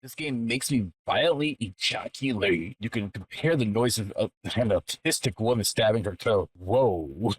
This game makes me violently ejaculate. You can compare the noise of an autistic woman stabbing her toe. Whoa.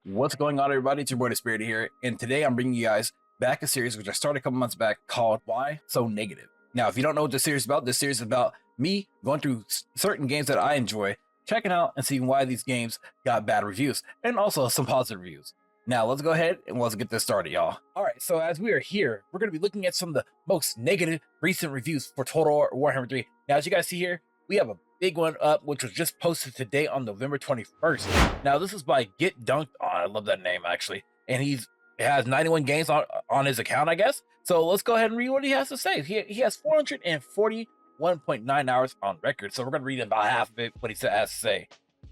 What's going on, everybody? It's your boy Disbearity here, and today I'm bringing you guys back a series which I started a couple months back called Why So Negative? Now, if you don't know what this series is about, this series is about me going through certain games that I enjoy, checking out and seeing why these games got bad reviews, and also some positive reviews. Now, let's go ahead and let's get this started, y'all. All right, so as we are here, we're going to be looking at some of the most negative recent reviews for Total Warhammer 3. Now, as you guys see here, we have a big one up, which was just posted today on November 21st. Now, this is by Get Dunked On. I love that name, actually. And it has 91 games on his account, I guess. So let's go ahead and read what he has to say. He has 441.9 hours on record. So we're going to read about half of it, what he has to say.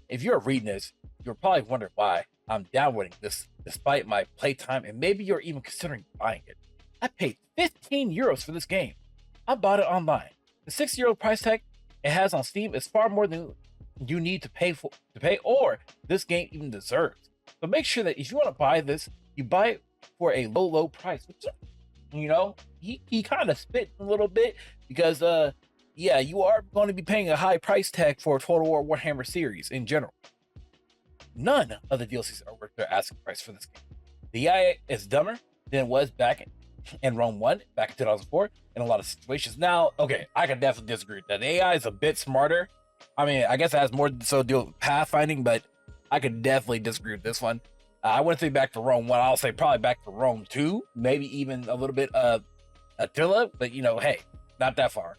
If you're reading this, you're probably wondering why I'm downloading this despite my playtime, and maybe you're even considering buying it. I paid 15 euros for this game. I bought it online. The 6-euro price tag it has on Steam is far more than you need to pay or this game even deserves. So make sure that if you want to buy this, you buy it for a low price. Which, you know, he kind of spit a little bit because yeah, you are going to be paying a high price tag for a Total War Warhammer series in general. None of the DLCs are worth their asking price for this game. The AI is dumber than it was back in Rome 1, back in 2004, in a lot of situations. Now, okay, I can definitely disagree with that. The AI is a bit smarter. I mean, I guess it has more so to deal with pathfinding, but I could definitely disagree with this one. I wouldn't say back to Rome 1. I'll say probably back to Rome 2, maybe even a little bit of Attila, but you know, hey, not that far.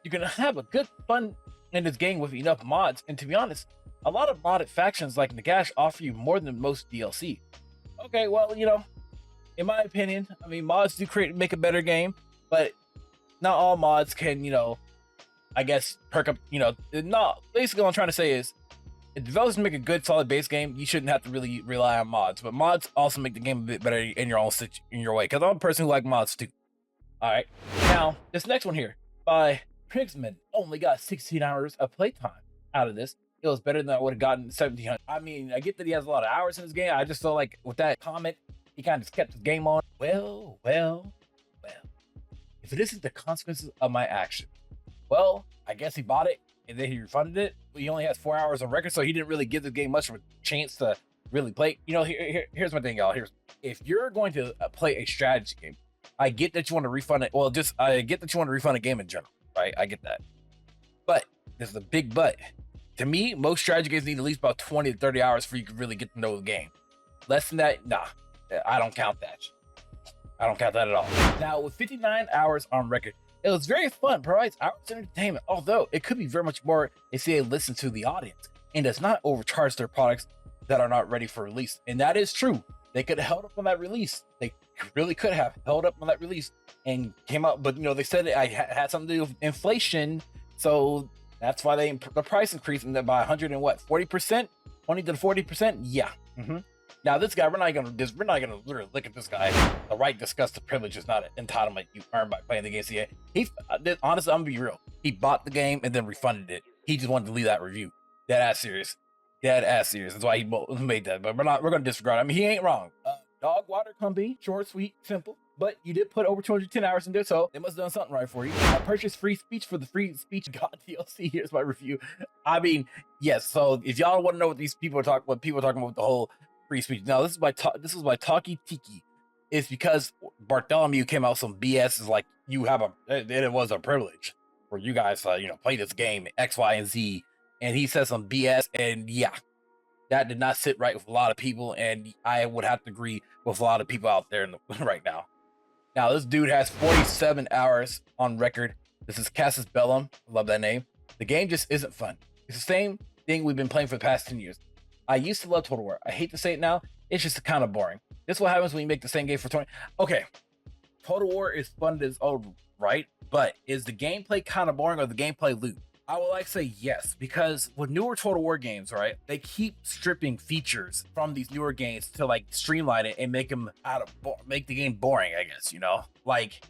You can have a good fun in this game with enough mods, and to be honest, a lot of modded factions like Nagash offer you more than most DLC. Okay, well, you know, in my opinion, I mean, mods do make a better game, but not all mods can, you know, I guess perk up, you know, not basically what I'm trying to say is if developers make a good solid base game, you shouldn't have to really rely on mods, but mods also make the game a bit better in your own in your way, because I'm a person who like mods too. All right, now this next one here by Prigsman only got 16 hours of playtime out of this. It was better than I would have gotten 1700. I mean, I get that he has a lot of hours in this game. I just feel like with that comment, he kind of just kept his game on. Well. If it isn't the consequences of my action, well, I guess he bought it and then he refunded it. But he only has 4 hours on record, so he didn't really give the game much of a chance to really play. You know, here's my thing, y'all. If you're going to play a strategy game, I get that you want to refund it. Well, I get that you want to refund a game in general, right? I get that. But there's a big but. To me, most strategy games need at least about 20 to 30 hours for you to really get to know the game. Less than that, nah, I don't count that. I don't count that at all. Now, with 59 hours on record, it was very fun, provides hours of entertainment, although it could be very much more if they listen to the audience and does not overcharge their products that are not ready for release. And that is true. They could have held up on that release. They really could have held up on that release and came out, but you know, they said it had something to do with inflation, so that's why the price increased them by 100 and what, 40%, 20 to 40%. Yeah. Now this guy, we're not gonna literally look at this guy. The right discuss the privilege is not an entitlement you earn by playing the game. So yeah, honestly, I'm gonna be real. He bought the game and then refunded it. He just wanted to leave that review. Dead ass serious. That's why he made that. But we're gonna disregard. I mean, he ain't wrong. Dog Water Company, short, sweet, simple. But you did put over 210 hours in there, so they must have done something right for you. I purchased free speech for the free speech God DLC. Here's my review. I mean, yes. So if y'all want to know what these people are talking, what people are talking about with the whole free speech. Now this is by Talkie Tiki. It's because Bartholomew came out with some BS. Is like you have it was a privilege for you guys to you know play this game X, Y, and Z, and he said some BS, and yeah, that did not sit right with a lot of people, and I would have to agree with a lot of people out there right now. Now, this dude has 47 hours on record. This is Casus Bellum. Love that name. The game just isn't fun. It's the same thing we've been playing for the past 10 years. I used to love Total War. I hate to say it now. It's just kind of boring. This is what happens when you make the same game for 20. Okay, Total War is fun as oh, right? But is the gameplay kind of boring or the gameplay loop? I would like to say yes, because with newer Total War games, right, they keep stripping features from these newer games to like streamline it and make them make the game boring, I guess, you know? Like,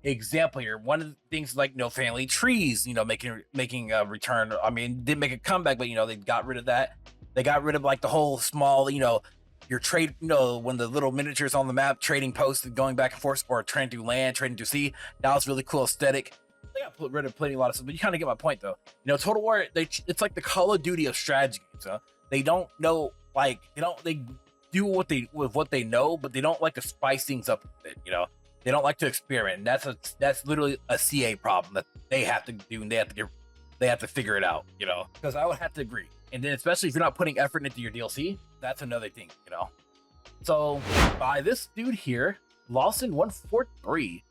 example here, one of the things like no family trees, you know, making a return. I mean, didn't make a comeback, but you know, they got rid of that. They got rid of like the whole small, you know, your trade, when the little miniatures on the map, trading posts and going back and forth, or trading through land, trading through sea. That was really cool aesthetic. They got rid of plenty a lot of stuff, but you kind of get my point though. Total War, it's like the Call of Duty of strategy games. Huh? They don't know, like, they do what they know, but they don't like to spice things up a bit. They don't like to experiment. And that's literally a CA problem that they have to do, and they have to figure it out. Because I would have to agree. And then especially if you're not putting effort into your DLC, that's another thing. So by this dude here, Lawson 143.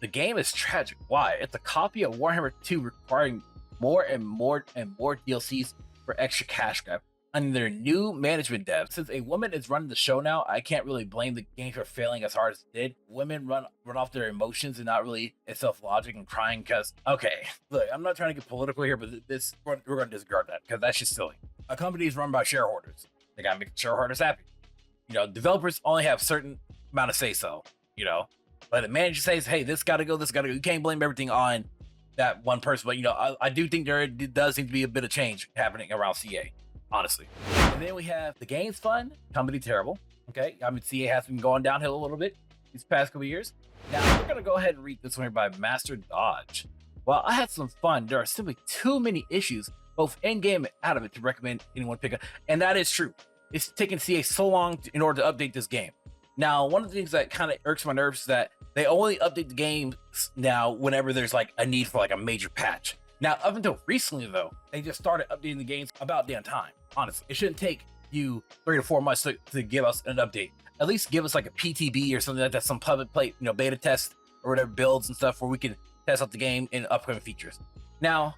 The game is tragic. Why? It's a copy of Warhammer 2 requiring more and more and more DLCs for extra cash grab. Under their new management dev, since a woman is running the show now, I can't really blame the game for failing as hard as it did. Women run off their emotions and not really self-logic and crying because, okay, look, I'm not trying to get political here, but we're going to disregard that because that's just silly. A company is run by shareholders. They got to make shareholders happy. Developers only have a certain amount of say-so, But the manager says, hey, this got to go, this got to go. You can't blame everything on that one person. But, I do think there does seem to be a bit of change happening around CA. Honestly. And then we have the game's fun, company terrible. Okay, CA has been going downhill a little bit these past couple years. Now we're gonna go ahead and read this one here by Master Dodge. While I had some fun, there are simply too many issues, both in game and out of it, to recommend anyone pick up. And that is true. It's taken CA so long in order to update this game. Now, one of the things that kind of irks my nerves is that they only update the games now whenever there's like a need for like a major patch. Now, up until recently, though, they just started updating the games about damn time. Honestly, it shouldn't take you 3 to 4 months to give us an update. At least give us like a PTB or something like that, some public play, beta test or whatever builds and stuff where we can test out the game and upcoming features. Now,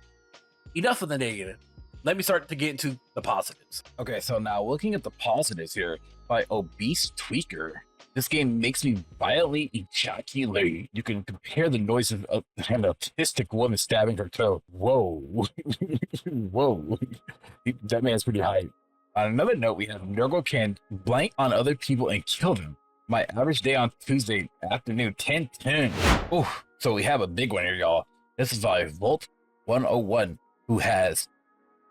enough of the negative. Let me start to get into the positives. Okay, so now looking at the positives here by Obese Tweaker. This game makes me violently ejaculate. You can compare the noise of an autistic woman stabbing her toe. Whoa. Whoa. That man's pretty high. On another note, we have Nurgle can blank on other people and kill them. My average day on Tuesday afternoon, 10:10. Oh, so we have a big one here, y'all. This is by Volt 101, who has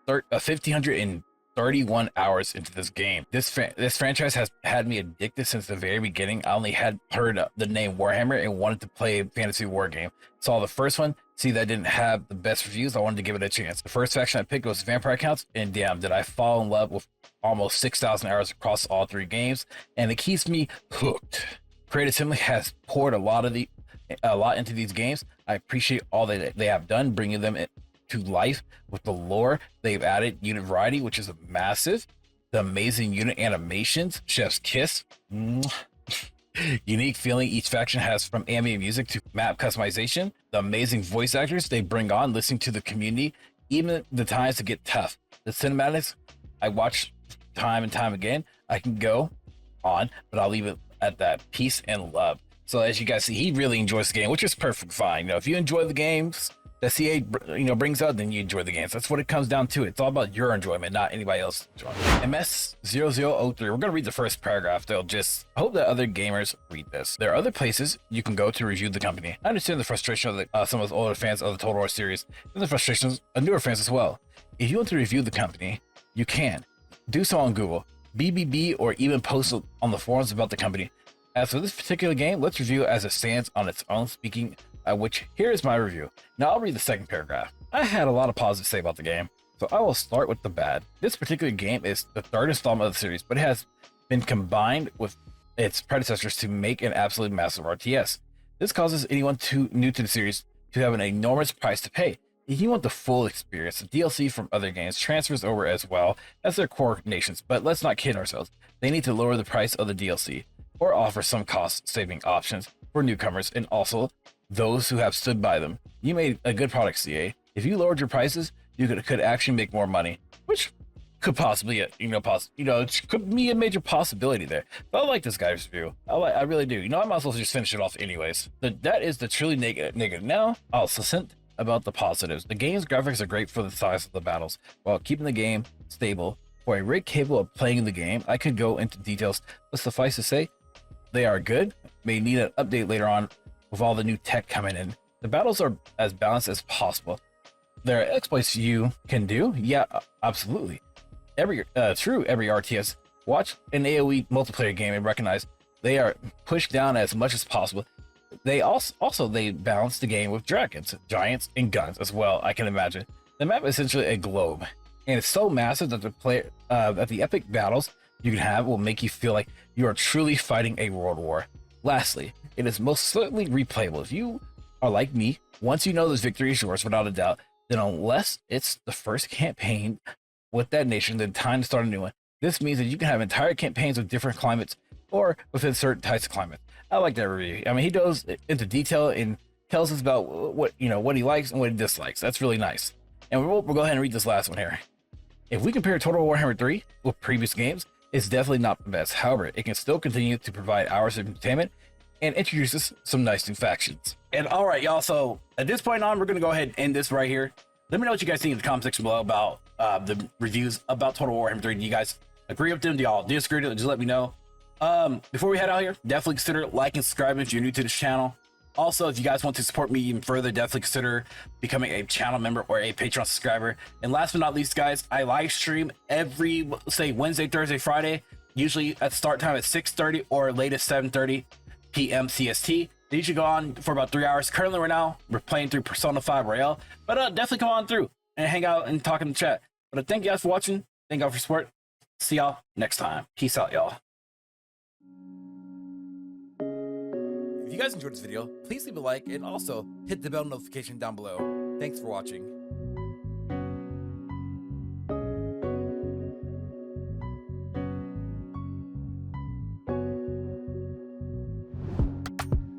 1,531 hours into this game. This franchise has had me addicted since the very beginning. I only had heard the name Warhammer and wanted to play a fantasy war game. Saw the first one, see that didn't have the best reviews. I wanted to give it a chance. The first faction I picked was Vampire Counts, and damn, did I fall in love with almost 6,000 hours across all 3 games, and it keeps me hooked. Creative Assembly has poured a lot into these games. I appreciate all that they have done, bringing them to life with the lore. They've added unit variety, which is massive. The amazing unit animations, Chef's Kiss. Unique feeling each faction has, from ambient music to map customization. The amazing voice actors they bring on, listening to the community, even the times to get tough. The cinematics I watch time and time again. I can go on, but I'll leave it at that. Peace and love. So as you guys see, he really enjoys the game, which is perfect fine. If you enjoy the games that CA brings out, then you enjoy the games. That's what it comes down to. It's all about your enjoyment, not anybody else's enjoyment. MS0003. We're gonna read the first paragraph. They'll just hope that other gamers read this. There are other places you can go to review the company. I understand the frustration of some of the older fans of the Total War series, and the frustrations of newer fans as well. If you want to review the company, you can do so on Google, BBB, or even post on the forums about the company. As for this particular game, let's review it as it stands on its own, speaking which here is my review. Now I'll read the second paragraph. I had a lot of positive to say about the game, so I will start with the bad. This particular game is the third installment of the series, but it has been combined with its predecessors to make an absolutely massive RTS. This causes anyone new to the series to have an enormous price to pay. If you want the full experience, the DLC from other games transfers over as well as their core nations, but let's not kid ourselves. They need to lower the price of the DLC or offer some cost-saving options for newcomers and also those who have stood by them. You made a good product, CA. If you lowered your prices, you could actually make more money, which could possibly, it could be a major possibility there. But I like this guy's review. I really do. I might as well just finish it off anyways. That is the truly negative. Now, I'll succinct about the positives. The game's graphics are great for the size of the battles, while keeping the game stable. For a rig capable of playing the game, I could go into details, but suffice to say, they are good. May need an update later on with all the new tech coming in. The battles are as balanced as possible. There are exploits you can do. Yeah, absolutely. Every RTS Watch an AoE multiplayer game and recognize they are pushed down as much as possible. They also they balance the game with dragons, giants, and guns as well. I can imagine the map is essentially a globe, and it's so massive that the epic battles you can have will make you feel like you are truly fighting a world war. Lastly, it is most certainly replayable. If you are like me, once you know this victory is yours without a doubt, then unless it's the first campaign with that nation, then time to start a new one. This means that you can have entire campaigns with different climates or within certain types of climates. I like that review. I mean, he goes into detail and tells us about what he likes and what he dislikes. That's really nice. And we'll go ahead and read this last one here. If we compare Total Warhammer 3 with previous games, it's definitely not the best. However, it can still continue to provide hours of entertainment and introduces some nice new factions. And all right, y'all. So at this point on, we're going to go ahead and end this right here. Let me know what you guys think in the comment section below about the reviews about Total Warhammer 3. Do you guys agree with them? Do y'all disagree with them? Just let me know. Before we head out here, definitely consider liking and subscribing if you're new to this channel. Also, if you guys want to support me even further, definitely consider becoming a channel member or a Patreon subscriber. And last but not least, guys, I live stream every, say, Wednesday, Thursday, Friday, usually at start time at 6:30 or latest 7:30 p.m. CST. They usually go on for about 3 hours. Currently, right now, we're playing through Persona 5 Royale, but definitely come on through and hang out and talk in the chat. But thank you guys for watching. Thank y'all for support. See y'all next time. Peace out, y'all. If you guys enjoyed this video, please leave a like and also hit the bell notification down below. Thanks for watching.